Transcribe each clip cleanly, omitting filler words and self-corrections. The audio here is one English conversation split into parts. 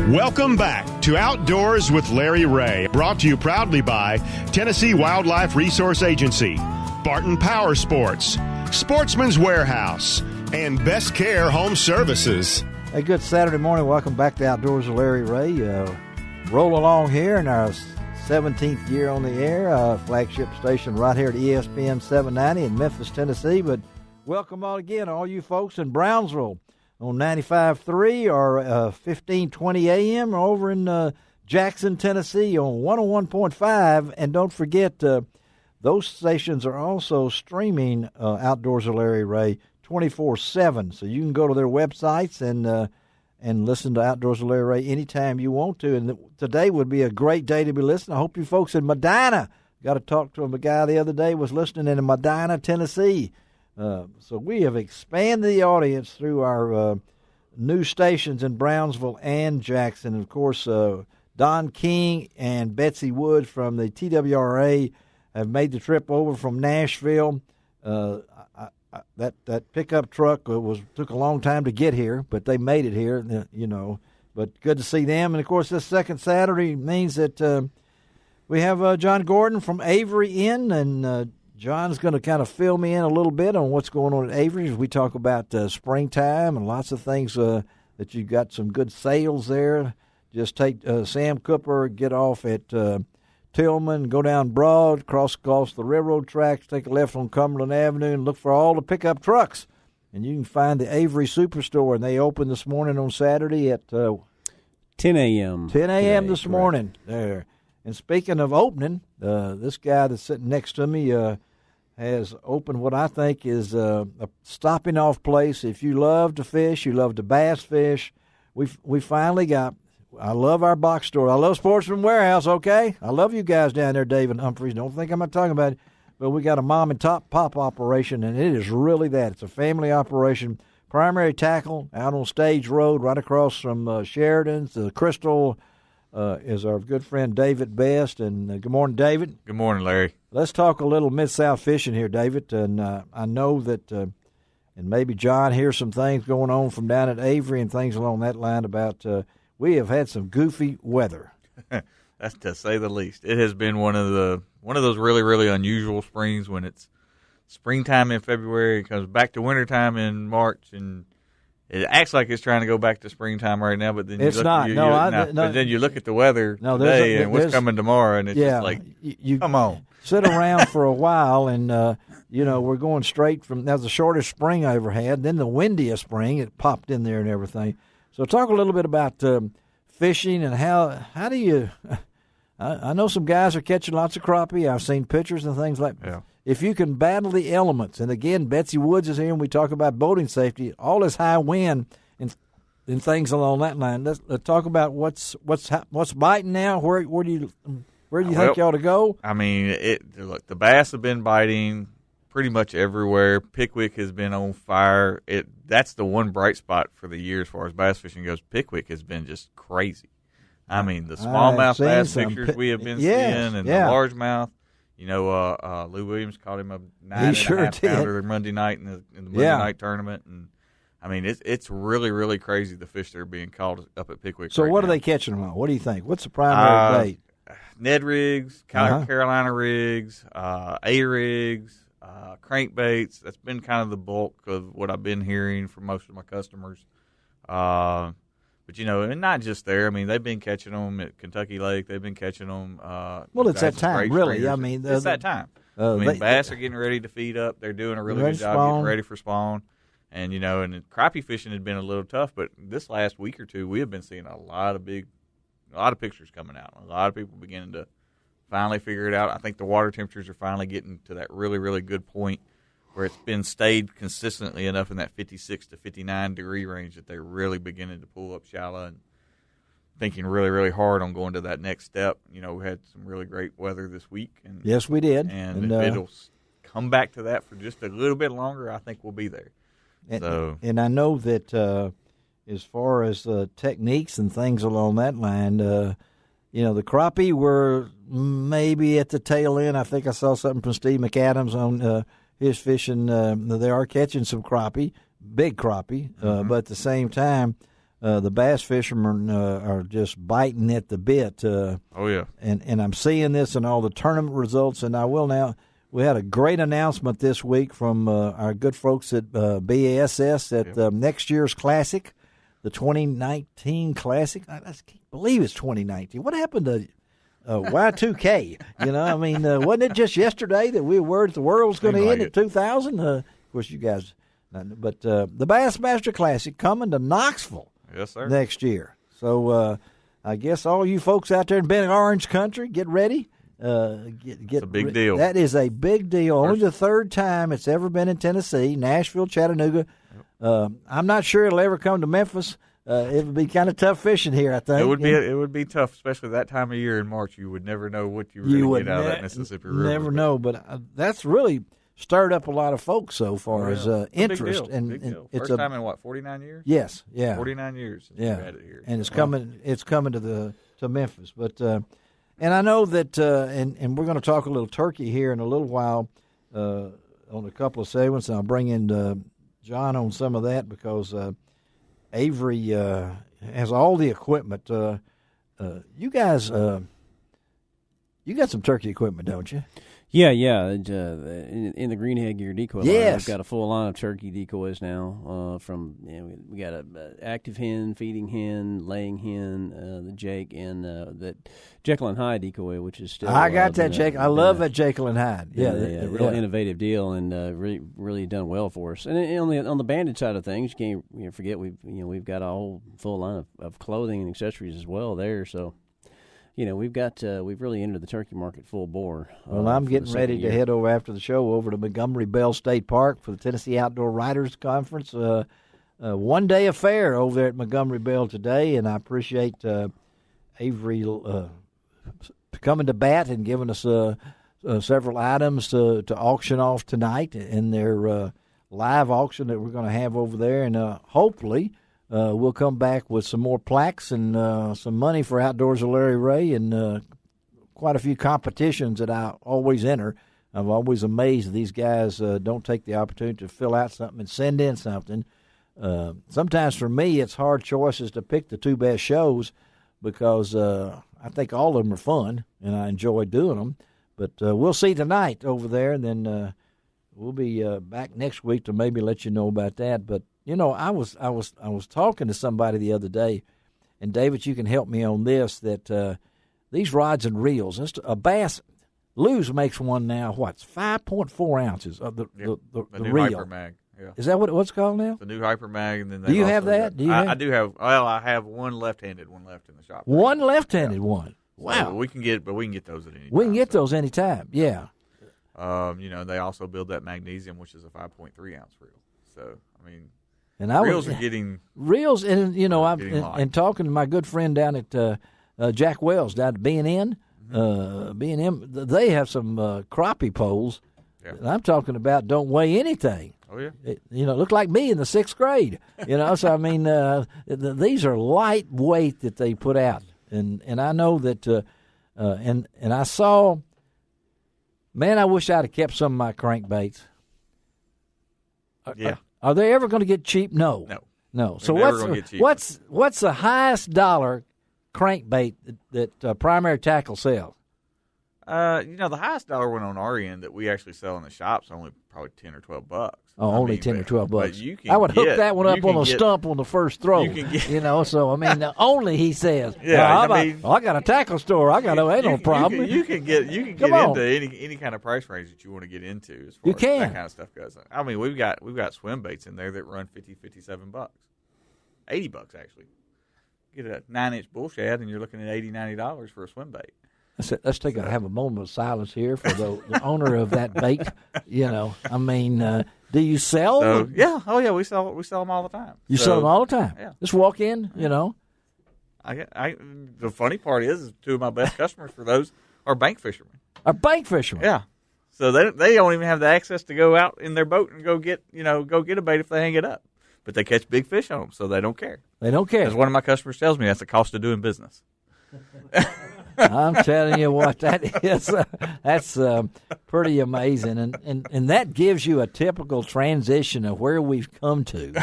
Welcome back to Outdoors with Larry Ray, brought to you proudly by Tennessee Wildlife Resource Agency, Barton Power Sports, Sportsman's Warehouse, and Best Care Home Services. Hey, good Saturday morning. Welcome back to Outdoors with Larry Ray. Roll along here in our 17th year on the air, flagship station right here at ESPN 790 in Memphis, Tennessee. But welcome all again, all you folks in Brownsville on 95.3 or 1520 AM, or over in Jackson, Tennessee on 101.5. And don't forget, those stations are also streaming Outdoors with Larry Ray 24/7. So you can go to their websites and listen to Outdoors with Larry Ray anytime you want to. And today would be a great day to be listening. I hope you folks in Medina, got to talk to a guy the other day, was listening in Medina, Tennessee. So we have expanded the audience through our new stations in Brownsville and Jackson. And, of course, Don King and Betsy Woods from the TWRA have made the trip over from Nashville. That pickup truck took a long time to get here, but they made it here, you know. But good to see them. And, of course, this second Saturday means that we have John Gordon from Avery in, and John's going to kind of fill me in a little bit on what's going on at Avery as we talk about springtime and lots of things that you've got some good sales there. Just take Sam Cooper, get off at Tillman, go down Broad, cross the railroad tracks, take a left on Cumberland Avenue, and look for all the pickup trucks. And you can find the Avery Superstore, and they opened this morning on Saturday at 10 a.m. 10 a.m. this morning there. And speaking of opening, this guy that's sitting next to me has opened what I think is a stopping-off place. If you love to fish, you love to bass fish, we finally got – I love our box store. I love Sportsman Warehouse, okay? I love you guys down there, Dave and Humphreys. Don't think I'm not talking about it. But we got a mom-and-pop operation, and it is really that. It's a family operation. Primary Tackle out on Stage Road right across from Sheridan's. The Crystal is our good friend David Best. And good morning, David. Good morning, Larry. Let's talk a little Mid-South fishing here, David. And I know that and maybe John hears some things going on from down at Avery and things along that line about we have had some goofy weather. That's to say the least. It has been one of those really, really unusual springs when it's springtime in February, it comes back to wintertime in March, and it acts like it's trying to go back to springtime right now, but then but then you look at the weather today and what's coming tomorrow, and it's just like, come on. Sit around for a while, and we're going straight from that was the shortest spring I ever had, then the windiest spring. It popped in there and everything. So talk a little bit about fishing and how do you I know some guys are catching lots of crappie. I've seen pictures and things like that. Yeah. If you can battle the elements, and again, Betsy Woods is here and we talk about boating safety, all this high wind and things along that line. Let's talk about what's biting now. Where do you think you ought to go? I mean, look, the bass have been biting pretty much everywhere. Pickwick has been on fire. That's the one bright spot for the year as far as bass fishing goes. Pickwick has been just crazy. I mean, the smallmouth bass pictures we have been seeing and the largemouth. You know, Lou Williams caught him a 9.5 pounder Monday night in the Monday night tournament, and I mean, it's really, really crazy the fish that are being caught up at Pickwick. So, what are they catching them on? What do you think? What's the primary bait? Ned rigs, Carolina rigs, A rigs, crankbaits. That's been kind of the bulk of what I've been hearing from most of my customers. But, and not just there. I mean, they've been catching them at Kentucky Lake. They've been catching them. Well, it's that time, really. I mean, it's that time. Bass are getting ready to feed up. They're doing a really good job getting ready for spawn. And, and crappie fishing had been a little tough. But this last week or two, we have been seeing a lot of pictures coming out. A lot of people beginning to finally figure it out. I think the water temperatures are finally getting to that really, really good point where it's been stayed consistently enough in that 56 to 59 degree range that they're really beginning to pull up shallow and thinking really, really hard on going to that next step. We had some really great weather this week. And, yes, we did. And if it'll come back to that for just a little bit longer, I think we'll be there. And I know that as far as techniques and things along that line, the crappie were maybe at the tail end. I think I saw something from Steve McAdams on his fishing. They are catching some crappie, big crappie, but at the same time, the bass fishermen are just biting at the bit. Oh, yeah. And I'm seeing this in all the tournament results, and I will now. We had a great announcement this week from our good folks at BASS that next year's Classic, the 2019 Classic, I can't believe it's 2019. What happened to Y2K? I mean, wasn't it just yesterday that we were worried the world's going to end at 2000? Of course, you guys, but the Bassmaster Classic coming to Knoxville. Yes, sir. Next year. So I guess all you folks out there in Bend Orange Country, get ready. It's a big deal. That is a big deal. Only the third time it's ever been in Tennessee, Nashville, Chattanooga. I'm not sure it'll ever come to Memphis. It would be kind of tough fishing here, I think. It would be tough, especially that time of year in March. You would never know what you were going to get out of that Mississippi River. Never know, but that's really stirred up a lot of folks so far as interest. Big deal. First time in 49 years? Yes, yeah. 49 years since we've had it here. And it's coming to Memphis. But and I know that and we're going to talk a little turkey here in a little while on a couple of segments, and I'll bring in John on some of that because Avery has all the equipment. You guys, you got some turkey equipment, don't you? Yeah. In the greenhead gear decoy line, we've got a full line of turkey decoys now. We got a active hen, feeding hen, laying hen, the Jake, and that Jekyll and Hyde decoy, which is still. I got that Jekyll. I love that Jekyll and Hyde. Yeah, real innovative deal, and really done well for us. And on the banded side of things, you can't forget we've got a whole full line of clothing and accessories as well there. So. We've really entered the turkey market full bore. Well, I'm getting ready to head over after the show over to Montgomery Bell State Park for the Tennessee Outdoor Writers Conference. 1 day affair over there at Montgomery Bell today, and I appreciate Avery coming to bat and giving us several items to auction off tonight in their live auction that we're going to have over there, and hopefully. We'll come back with some more plaques and some money for Outdoors of Larry Ray and quite a few competitions that I always enter. I'm always amazed that these guys don't take the opportunity to fill out something and send in something. Sometimes for me it's hard choices to pick the two best shows because I think all of them are fun and I enjoy doing them. But we'll see tonight over there, and then we'll be back next week to maybe let you know about that. But I was talking to somebody the other day, and David, you can help me on this. That these rods and reels, a bass, Lew's makes one now. What's 5.4 ounces of the new reel? Hyper Mag. Yeah. Is that what's called now? The new Hyper Mag, and then do you have that? I do have. Well, I have one left-handed one left in the shop. One left-handed one. Wow. So we can get those at any time. We can get those anytime. Yeah. They also build that magnesium, which is a 5.3 ounce reel. So I mean. And reels are getting reels, and I'm talking to my good friend down at Jack Wells down at B&N. B&M, they have some crappie poles. Yeah. And I'm talking about don't weigh anything. Oh yeah, look like me in the 6th grade. So I mean, these are lightweight that they put out, and I know that, and I saw. Man, I wish I'd have kept some of my crankbaits. Yeah. Are they ever going to get cheap? No. So what's the highest dollar crankbait that Primary Tackle sells? The highest dollar one on our end that we actually sell in the shop is only probably $10 or $12. Oh, only $10 or $12. But you can I would hook that one up on a stump on the first throw. You can get, So I mean, only he says. Yeah, I got a tackle store. Ain't no problem. You can get into any kind of price range that you want to get into as far as that kind of stuff goes. I mean, we've got swim baits in there that run $50, $57, $80 actually. Get a 9-inch bull shad and you're looking at $80, $90 for a swim bait. Let's have a moment of silence here for the owner of that bait. I mean, do you sell? Yeah. Oh, yeah. We sell them all the time. You sell them all the time. Yeah. Just walk in. The funny part is two of my best customers for those are bank fishermen. Are bank fishermen? Yeah. So they don't even have the access to go out in their boat and go get a bait if they hang it up. But they catch big fish on them, so they don't care. They don't care. As one of my customers tells me, that's the cost of doing business. I'm telling you what, that is that's pretty amazing, and that gives you a typical transition of where we've come to.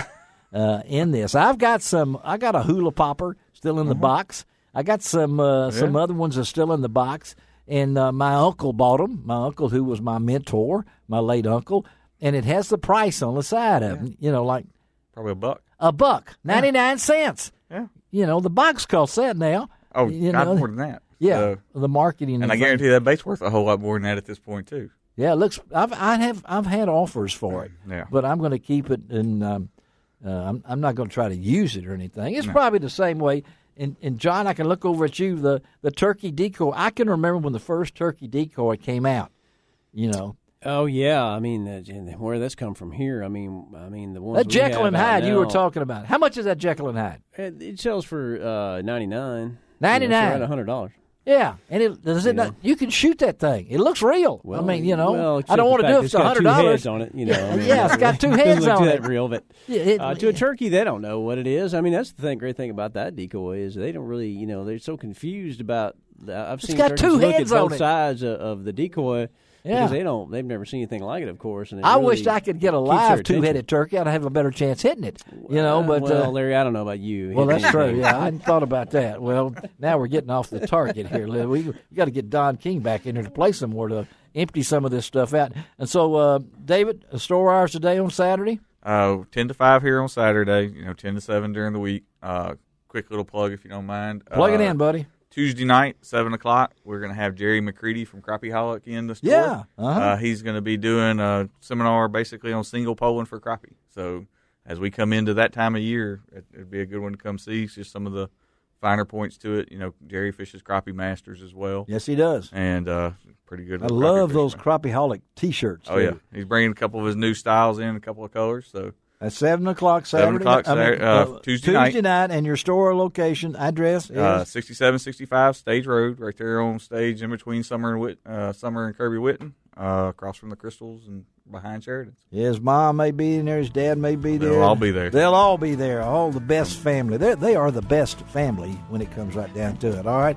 in this. I got a hula popper still in the box. I got some other ones that are still in the box. And my uncle bought them. My uncle, who was my mentor, my late uncle, and it has the price on the side of them. Like probably $1. $1, 99 cents. Yeah. The box costs that now. Oh, more than that. Yeah, the marketing. And I guarantee that bait's worth a whole lot more than that at this point too. Yeah, it looks. I've had offers for it. Yeah. But I'm going to keep it, and I'm not going to try to use it or anything. It's probably the same way. And John, I can look over at you. The turkey decoy. I can remember when the first turkey decoy came out. Oh yeah, I mean, where that's come from here. I mean the ones that Jekyll and Hyde now, you were talking about. How much is that Jekyll and Hyde? It sells for $99. $99. Around $100. Yeah, and you can shoot that thing. It looks real. Well, I don't want to do it for $100. It's got 2 heads on it, it's got 2 heads on it. That real, but to a turkey, they don't know what it is. I mean, that's the great thing about that decoy is they don't really, they're so confused about. I've seen turkeys look at both sides of the decoy. Yeah. Because they've never seen anything like it, of course. And I wish I could get a live 2-headed turkey. I'd have a better chance hitting it, But Larry, I don't know about you. Well, that's true. Yeah, I hadn't thought about that. Well, now we're getting off the target here. We got to get Don King back in here to play some more to empty some of this stuff out. And so, David, store hours today on Saturday? 10 to 5 here on Saturday. 10 to 7 during the week. Quick little plug if you don't mind. Plug it in, buddy. Tuesday night, 7 o'clock, we're going to have Jerry McCready from Crappie Holic in the store. Yeah. Uh-huh. He's going to be doing a seminar basically on single poling for crappie. So as we come into that time of year, it'd be a good one to come see. It's just some of the finer points to it. Jerry fishes Crappie Masters as well. Yes, he does. And pretty good. I love those Crappie Holic T-shirts. Oh, yeah. He's bringing a couple of his new styles in, a couple of colors. So at 7 o'clock Saturday. 7 o'clock Saturday, Tuesday night. And your store location address is 6765 Stage Road, right there on stage in between Summer and Kirby Whitten, across from the Crystals and behind Sheridan's. His mom may be in there. His dad may be there. They'll all be there. They'll all be there. All the best family. They are the best family when it comes right down to it. All right.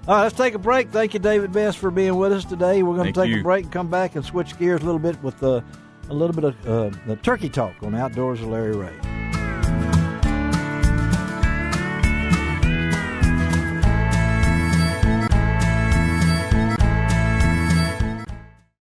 All right, let's take a break. Thank you, David Best, for being with us today. We're going to take a break and come back and switch gears a little bit with a little bit of the turkey talk on Outdoors with Larry Ray.